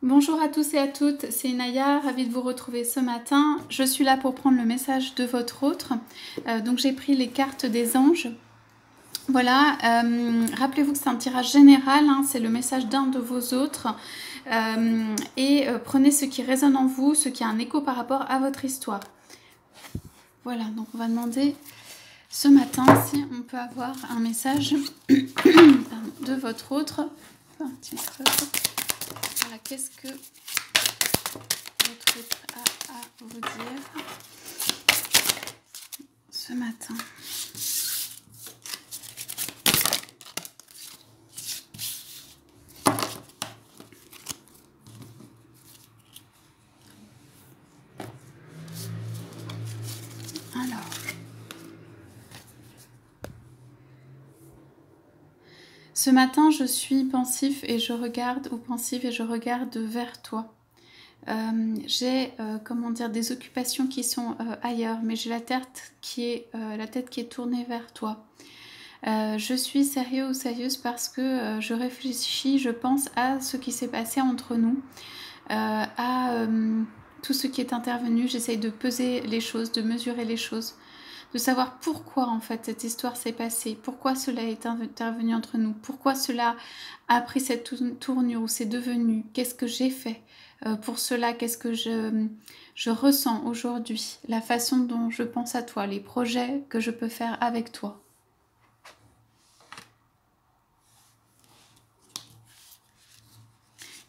Bonjour à tous et à toutes, c'est Inaya, ravie de vous retrouver ce matin. Je suis là pour prendre le message de votre autre. Donc j'ai pris les cartes des anges. Voilà, rappelez-vous que c'est un tirage général, hein, c'est le message d'un de vos autres. Prenez ce qui résonne en vous, ce qui a un écho par rapport à votre histoire. Voilà, donc on va demander ce matin si on peut avoir un message de votre autre. Voilà, qu'est-ce que votre autre a à vous dire ce matin? Alors, ce matin, je suis pensif et je regarde, ou pensive et je regarde vers toi. J'ai comment dire, des occupations qui sont ailleurs, mais j'ai la tête qui est tournée vers toi. Je suis sérieux ou sérieuse parce que je réfléchis, je pense à ce qui s'est passé entre nous, à tout ce qui est intervenu. J'essaye de peser les choses, de mesurer les choses, de savoir pourquoi en fait cette histoire s'est passée, pourquoi cela est intervenu entre nous, pourquoi cela a pris cette tournure ou c'est devenu, qu'est-ce que j'ai fait pour cela, qu'est-ce que je ressens aujourd'hui, la façon dont je pense à toi, les projets que je peux faire avec toi.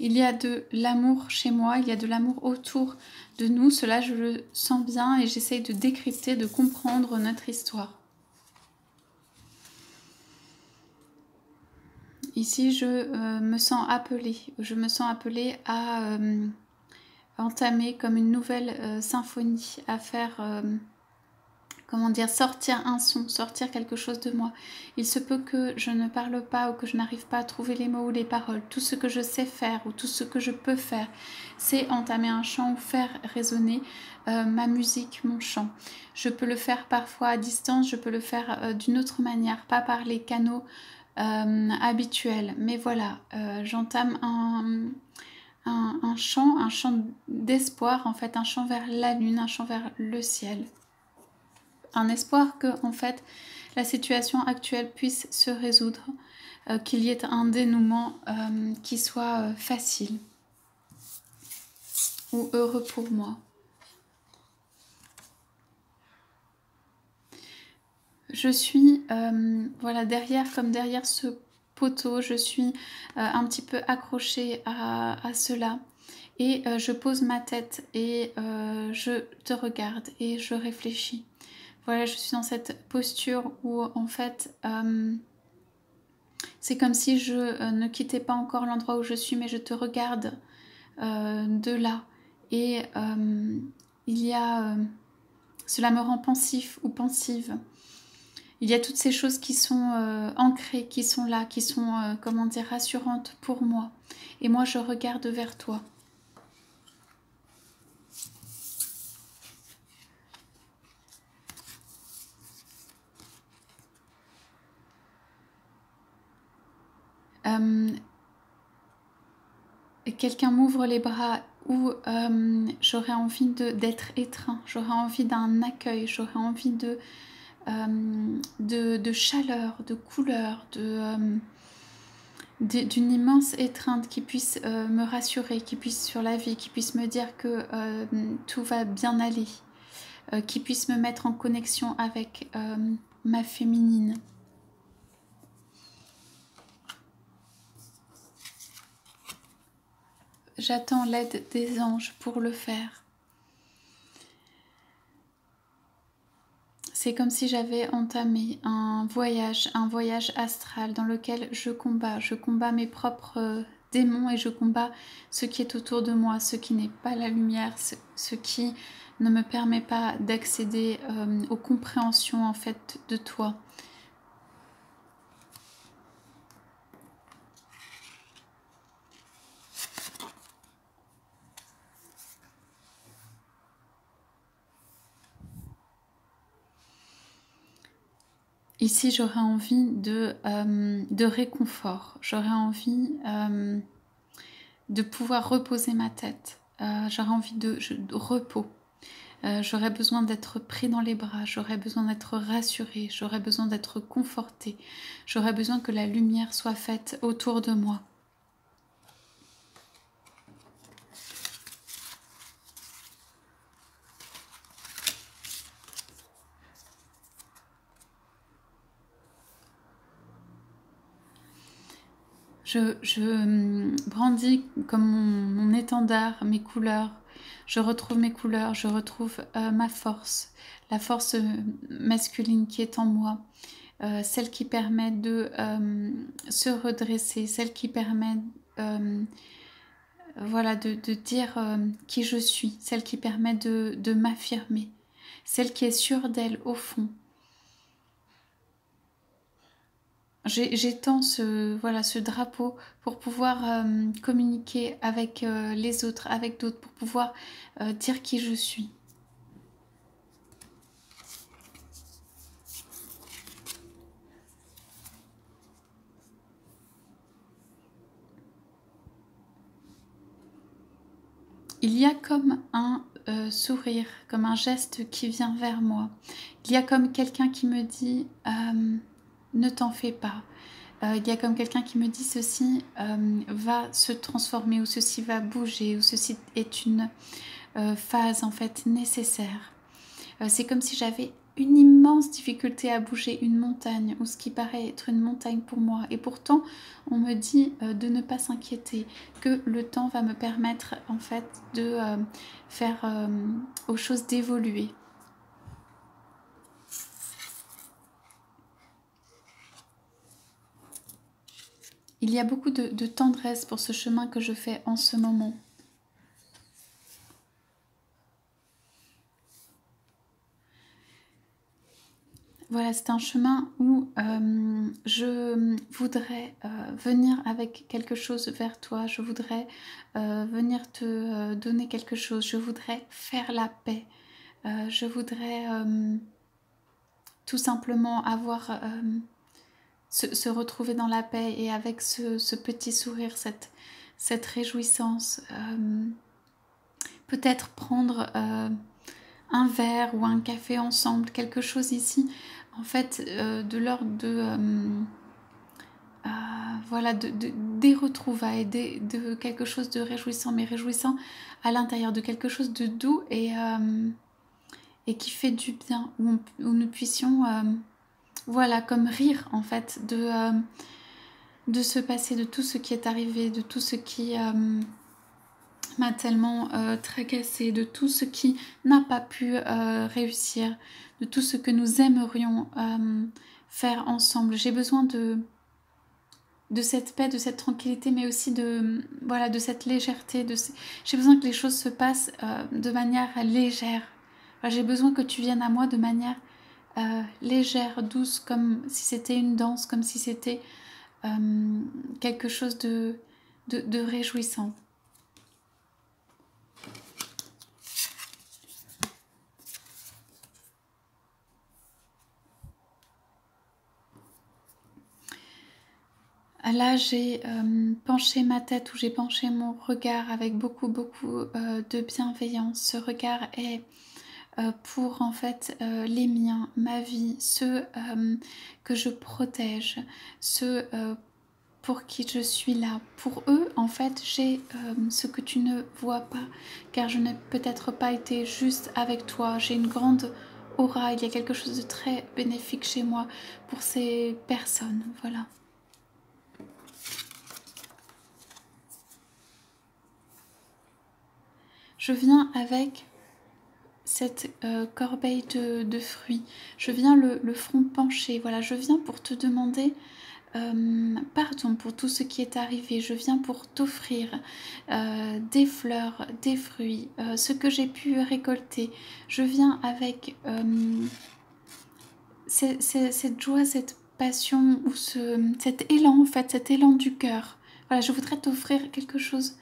Il y a de l'amour chez moi, il y a de l'amour autour de nous, cela je le sens bien et j'essaye de décrypter, de comprendre notre histoire. Ici, je me sens appelée à entamer comme une nouvelle symphonie, à faire, comment dire, sortir un son, sortir quelque chose de moi. Il se peut que je ne parle pas ou que je n'arrive pas à trouver les mots ou les paroles. Tout ce que je sais faire ou tout ce que je peux faire, c'est entamer un chant ou faire résonner ma musique, mon chant. Je peux le faire parfois à distance, je peux le faire d'une autre manière, pas par les canaux habituel, mais voilà, j'entame un chant d'espoir, en fait, un chant vers la lune, un chant vers le ciel, un espoir que en fait la situation actuelle puisse se résoudre, qu'il y ait un dénouement qui soit facile ou heureux pour moi. Je suis voilà, derrière ce poteau, je suis un petit peu accrochée à cela et je pose ma tête et je te regarde et je réfléchis. Voilà, je suis dans cette posture où en fait c'est comme si je ne quittais pas encore l'endroit où je suis, mais je te regarde de là et il y a cela me rend pensif ou pensive. Il y a toutes ces choses qui sont ancrées, qui sont là, qui sont, comment dire, rassurantes pour moi. Et moi, je regarde vers toi. Quelqu'un m'ouvre les bras ou j'aurais envie d'être étreint, j'aurais envie d'un accueil, j'aurais envie de chaleur, de couleur, d'une immense étreinte qui puisse me rassurer, qui puisse sur la vie, qui puisse me dire que tout va bien aller, qui puisse me mettre en connexion avec ma féminine. J'attends l'aide des anges pour le faire. C'est comme si j'avais entamé un voyage astral dans lequel je combats mes propres démons et je combats ce qui est autour de moi, ce qui n'est pas la lumière, ce qui ne me permet pas d'accéder aux compréhensions en fait de toi. Ici, j'aurais envie de réconfort, j'aurais envie de pouvoir reposer ma tête. J'aurais envie de repos. J'aurais besoin d'être pris dans les bras, j'aurais besoin d'être rassurée, j'aurais besoin d'être confortée, j'aurais besoin que la lumière soit faite autour de moi. Je brandis comme mon étendard, mes couleurs. Je retrouve mes couleurs, je retrouve ma force, la force masculine qui est en moi, celle qui permet de se redresser, celle qui permet voilà, de dire qui je suis, celle qui permet de m'affirmer, celle qui est sûre d'elle au fond. J'étends voilà, ce drapeau pour pouvoir communiquer avec les autres, avec d'autres, pour pouvoir dire qui je suis. Il y a comme un sourire, comme un geste qui vient vers moi. Il y a comme quelqu'un qui me dit ne t'en fais pas. Il y a comme quelqu'un qui me dit ceci va se transformer, ou ceci va bouger, ou ceci est une phase en fait nécessaire. C'est comme si j'avais une immense difficulté à bouger une montagne, ou ce qui paraît être une montagne pour moi. Et pourtant, on me dit de ne pas s'inquiéter, que le temps va me permettre en fait de faire aux choses d'évoluer. Il y a beaucoup de tendresse pour ce chemin que je fais en ce moment. Voilà, c'est un chemin où je voudrais venir avec quelque chose vers toi, je voudrais venir te donner quelque chose, je voudrais faire la paix, je voudrais tout simplement avoir, se retrouver dans la paix, et avec ce petit sourire, cette réjouissance, peut-être prendre un verre ou un café ensemble, quelque chose ici, en fait, de l'ordre de, voilà, des retrouvailles, de quelque chose de réjouissant, mais réjouissant à l'intérieur, de quelque chose de doux et qui fait du bien, où nous puissions, voilà, comme rire, en fait, de se passer de tout ce qui est arrivé, de tout ce qui m'a tellement tracassée, de tout ce qui n'a pas pu réussir, de tout ce que nous aimerions faire ensemble. J'ai besoin de cette paix, de cette tranquillité, mais aussi voilà, de cette légèreté. J'ai besoin que les choses se passent de manière légère. Voilà, j'ai besoin que tu viennes à moi de manière légère, douce, comme si c'était une danse, comme si c'était quelque chose de réjouissant. Là, j'ai penché ma tête, ou j'ai penché mon regard avec beaucoup de bienveillance. Ce regard est pour en fait les miens, ma vie, ceux que je protège, ceux pour qui je suis là. Pour eux, en fait, j'ai ce que tu ne vois pas, car je n'ai peut-être pas été juste avec toi. J'ai une grande aura, il y a quelque chose de très bénéfique chez moi pour ces personnes, voilà. Je viens avec cette corbeille de fruits, je viens le front penché, voilà, je viens pour te demander pardon pour tout ce qui est arrivé, je viens pour t'offrir des fleurs, des fruits, ce que j'ai pu récolter, je viens avec cette joie, cette passion, ou cet élan en fait, cet élan du cœur. Voilà, je voudrais t'offrir quelque chose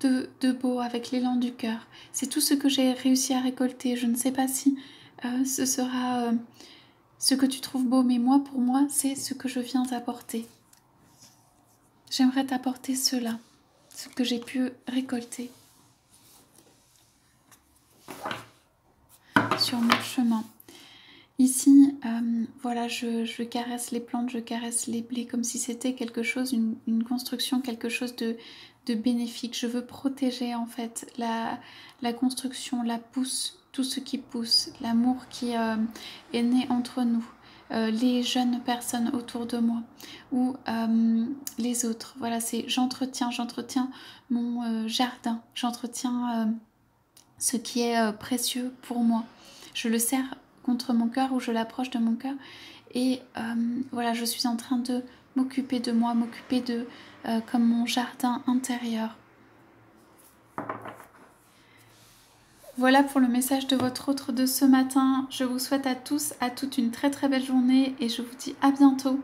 de beau avec l'élan du cœur. C'est tout ce que j'ai réussi à récolter. Je ne sais pas si ce sera ce que tu trouves beau, mais moi, pour moi, c'est ce que je viens t'apporter. J'aimerais t'apporter cela, ce que j'ai pu récolter sur mon chemin. Ici, voilà, je caresse les plantes, je caresse les blés comme si c'était quelque chose, une construction, quelque chose de bénéfique. Je veux protéger en fait la construction, la pousse, tout ce qui pousse, l'amour qui est né entre nous, les jeunes personnes autour de moi ou les autres. Voilà, c'est j'entretiens mon jardin, j'entretiens ce qui est précieux pour moi. Je le serre contre mon cœur ou je l'approche de mon cœur et voilà, je suis en train de m'occuper de moi, m'occuper de comme mon jardin intérieur. Voilà pour le message de votre autre de ce matin. Je vous souhaite à tous, à toutes une très très belle journée et je vous dis à bientôt.